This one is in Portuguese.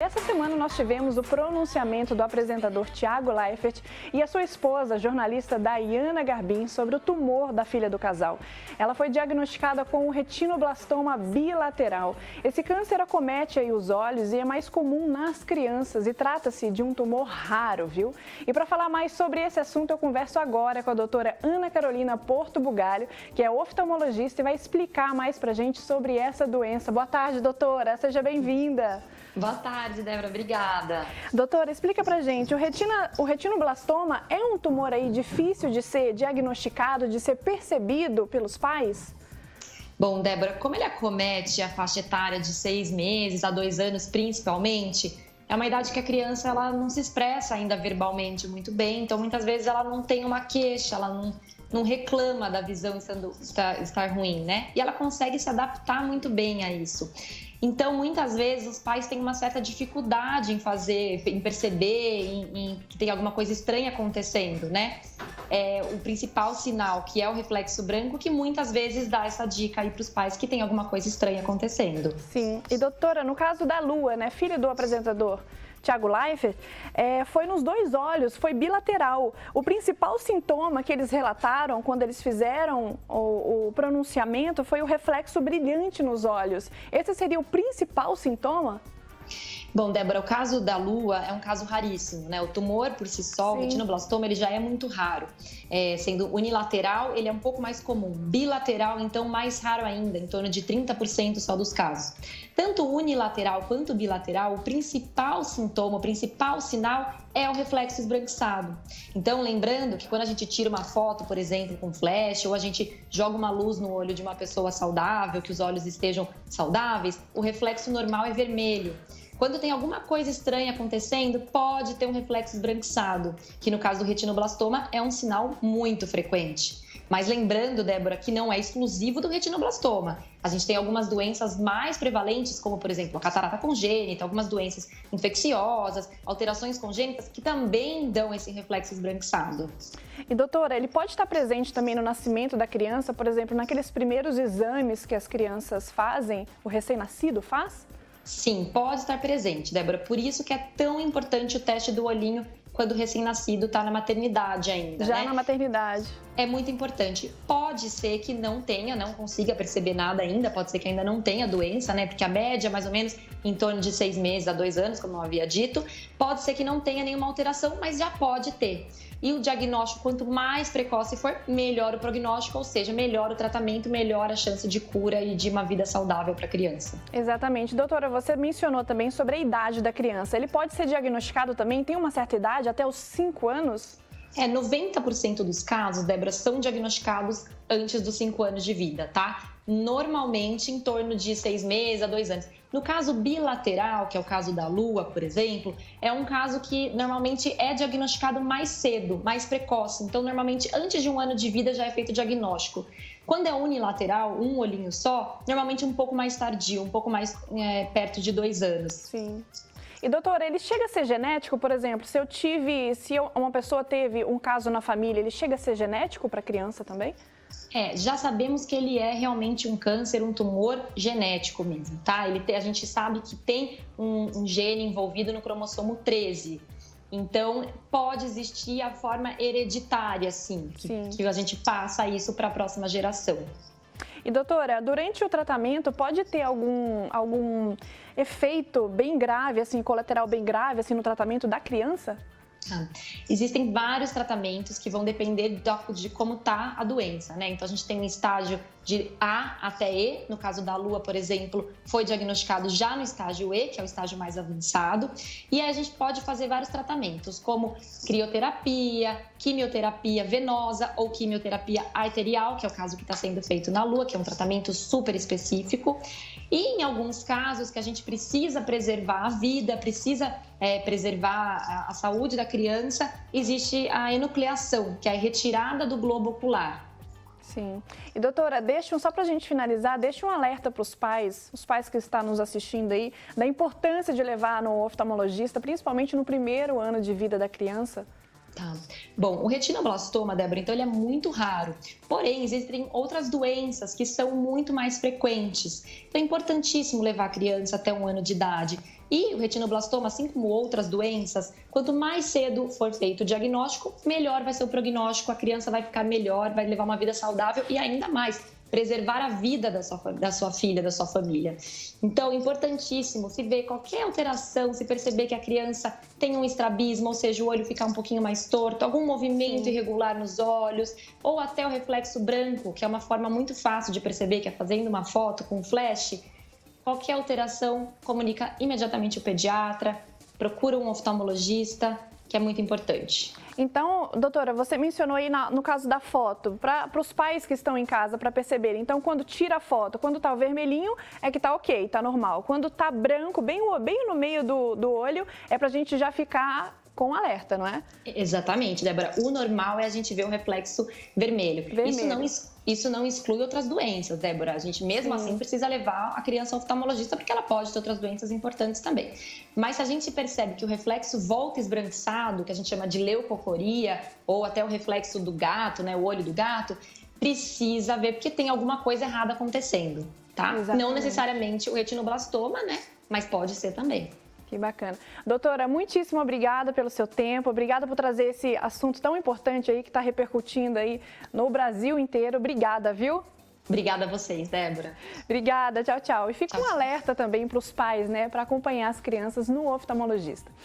essa semana nós tivemos o pronunciamento do apresentador Thiago Leifert e a sua esposa, a jornalista Daiana Garbim, sobre o tumor da filha do casal. Ela foi diagnosticada com um retinoblastoma bilateral. Esse câncer acomete aí os olhos e é mais comum nas crianças e trata-se de um tumor raro, viu? E para falar mais sobre esse assunto, eu converso agora com a doutora Ana Carolina Porto Bugalho, que é oftalmologista e vai explicar mais pra gente sobre essa doença. Boa tarde, doutora. Seja bem-vinda. Boa tarde, Débora. Obrigada. Doutora, explica pra gente, o retinoblastoma é um tumor aí difícil de ser diagnosticado, de ser percebido pelos pais? Bom, Débora, como ele acomete a faixa etária de 6 meses a 2 anos principalmente, é uma idade que a criança ela não se expressa ainda verbalmente muito bem, então muitas vezes ela não tem uma queixa, ela não reclama da visão estar ruim, né? E ela consegue se adaptar muito bem a isso. Então, muitas vezes, os pais têm uma certa dificuldade em perceber que tem alguma coisa estranha acontecendo, né? O principal sinal, que é o reflexo branco, que muitas vezes dá essa dica aí para os pais que tem alguma coisa estranha acontecendo. Sim. E, doutora, no caso da Lua, né, filha do apresentador Thiago Leifert, foi nos 2 olhos, foi bilateral. O principal sintoma que eles relataram quando eles fizeram o pronunciamento foi o reflexo brilhante nos olhos. Esse seria o principal sintoma? Bom, Débora, o caso da Lua é um caso raríssimo, né? O tumor por si só, o retinoblastoma, ele já é muito raro. Sendo unilateral, ele é um pouco mais comum. Bilateral, então, mais raro ainda, em torno de 30% só dos casos. Tanto unilateral quanto bilateral, o principal sintoma, o principal sinal é o reflexo esbranquiçado. Então, lembrando que quando a gente tira uma foto, por exemplo, com flash, ou a gente joga uma luz no olho de uma pessoa saudável, que os olhos estejam saudáveis, o reflexo normal é vermelho. Quando tem alguma coisa estranha acontecendo, pode ter um reflexo esbranquiçado, que no caso do retinoblastoma é um sinal muito frequente. Mas lembrando, Débora, que não é exclusivo do retinoblastoma. A gente tem algumas doenças mais prevalentes, como, por exemplo, a catarata congênita, algumas doenças infecciosas, alterações congênitas, que também dão esse reflexo esbranquiçado. E, doutora, ele pode estar presente também no nascimento da criança, por exemplo, naqueles primeiros exames que as crianças fazem, o recém-nascido faz? Sim, pode estar presente, Débora. Por isso que é tão importante o teste do olhinho quando o recém-nascido está na maternidade ainda, Já né? na maternidade. É muito importante. Pode ser que não consiga perceber nada ainda, pode ser que ainda não tenha doença, né? Porque a média é mais ou menos em torno de 6 meses a 2 anos, como eu havia dito. Pode ser que não tenha nenhuma alteração, mas já pode ter. E o diagnóstico, quanto mais precoce for, melhor o prognóstico, ou seja, melhor o tratamento, melhor a chance de cura e de uma vida saudável para a criança. Exatamente. Doutora, você mencionou também sobre a idade da criança. Ele pode ser diagnosticado também, tem uma certa idade, até os 5 anos? 90% dos casos, Débora, são diagnosticados antes dos 5 anos de vida, tá? Normalmente em torno de 6 meses a 2 anos. No caso bilateral, que é o caso da Lua, por exemplo, é um caso que normalmente é diagnosticado mais cedo, mais precoce. Então, normalmente antes de 1 ano de vida já é feito o diagnóstico. Quando é unilateral, um olhinho só, normalmente um pouco mais tardio, um pouco mais perto de 2 anos. Sim. E, doutora, ele chega a ser genético, por exemplo, se uma pessoa teve um caso na família, ele chega a ser genético para a criança também? Já sabemos que ele é realmente um câncer, um tumor genético mesmo, tá? A gente sabe que tem um gene envolvido no cromossomo 13. Então, pode existir a forma hereditária, sim, que a gente passa isso para a próxima geração. E, doutora, durante o tratamento pode ter algum efeito bem grave, assim, colateral bem grave, assim, no tratamento da criança? Existem vários tratamentos que vão depender de como está a doença, né? Então, a gente tem um estágio de A até E. No caso da Lua, por exemplo, foi diagnosticado já no estágio E, que é o estágio mais avançado. E aí a gente pode fazer vários tratamentos, como crioterapia, quimioterapia venosa ou quimioterapia arterial, que é o caso que está sendo feito na Lua, que é um tratamento super específico. E em alguns casos que a gente precisa preservar a vida, precisa preservar a saúde da criança, existe a enucleação, que é a retirada do globo ocular. Sim. E, doutora, só para a gente finalizar, deixa um alerta para os pais que estão nos assistindo aí, da importância de levar no oftalmologista, principalmente no primeiro ano de vida da criança. Tá. Bom, o retinoblastoma, Débora, então ele é muito raro. Porém, existem outras doenças que são muito mais frequentes. Então é importantíssimo levar a criança até 1 ano de idade. E o retinoblastoma, assim como outras doenças, quanto mais cedo for feito o diagnóstico, melhor vai ser o prognóstico, a criança vai ficar melhor, vai levar uma vida saudável e ainda mais, preservar a vida da sua filha, da sua família. Então, importantíssimo, se ver qualquer alteração, se perceber que a criança tem um estrabismo, ou seja, o olho ficar um pouquinho mais torto, algum movimento irregular nos olhos, ou até o reflexo branco, que é uma forma muito fácil de perceber, que é fazendo uma foto com flash, qualquer alteração, comunica imediatamente o pediatra, procura um oftalmologista, que é muito importante. Então, doutora, você mencionou aí no caso da foto, para os pais que estão em casa para perceberem. Então, quando tira a foto, quando tá o vermelhinho, é que tá ok, tá normal. Quando tá branco, bem no meio do olho, é pra gente já ficar com alerta, não é? Exatamente, Débora. O normal é a gente ver o reflexo vermelho. Isso não exclui outras doenças, Débora. A gente mesmo assim precisa levar a criança ao oftalmologista porque ela pode ter outras doenças importantes também. Mas se a gente percebe que o reflexo volta esbranquiçado, que a gente chama de leucocoria, ou até o reflexo do gato, né, o olho do gato, precisa ver porque tem alguma coisa errada acontecendo, tá? Exatamente. Não necessariamente o retinoblastoma, né? Mas pode ser também. Que bacana. Doutora, muitíssimo obrigada pelo seu tempo, obrigada por trazer esse assunto tão importante aí que está repercutindo aí no Brasil inteiro. Obrigada, viu? Obrigada a vocês, Débora. Obrigada, tchau, tchau. E fica um alerta também para os pais, né, para acompanhar as crianças no oftalmologista.